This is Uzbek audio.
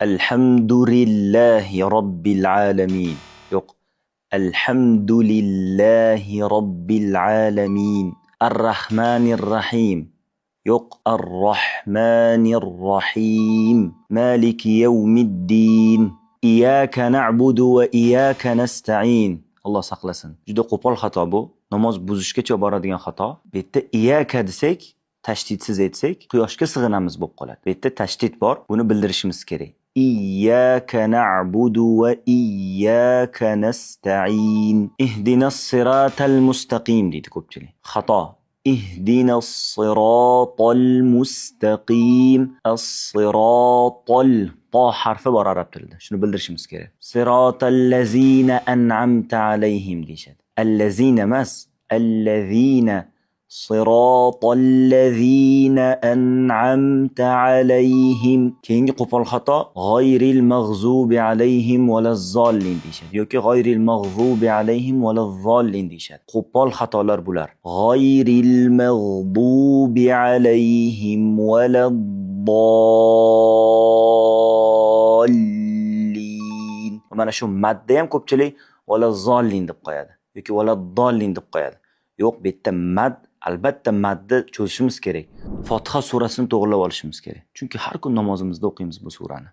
Alhamdulillahi Rabbil alamin. Yo'q. Alhamdulillahi Rabbil alamin. Ar-Rahmanir Rahim. Yo'q. Ar-Rahmanir Rahim. Maliki yawmiddin. Iyyaka na'budu va iyyaka nasta'in. Alloh saqlasin. Juda qo'pol xato bu. Namoz buzishgacha boradigan xato. Bu yerda iyyaka desak, tashdidsiz aytsak, quyoshga sig'inamiz bo'lib qoladi. Bu yerda tashdid bor. Buni bildirishimiz kerak. Iyyaka na'budu va iyyaka nasta'in. Ihdinas siratal mustaqim deydi ko'pchilik. Xato. Ihdinas siratal mustaqim. As-siratal to harfi bor arab tilida. Shuni bildirishimiz kerak. Siratal lazina an'amta alayhim deyshadi. Allazina emas, allazina. Siratal lazina an'amta alayhim. Keyingi qo'pol xato g'oyril mag'zubi alayhim valazzolin deyshadi yoki g'oyril mag'zubi alayhim valazzolin deyshadi. Qo'pol xatolar bular. G'oyril mag'zubi alayhim valazzolin. Mana shu madda ham ko'pchilik valazzolin deb qo'yadi yoki valazzolin deb qo'yadi. Yo'q, bu yerda mad, albatta madni cho'zishimiz kerak. Fotiha surasini to'g'rilab olishimiz kerak. Chunki har kun namozimizda o'qiymiz bu surani.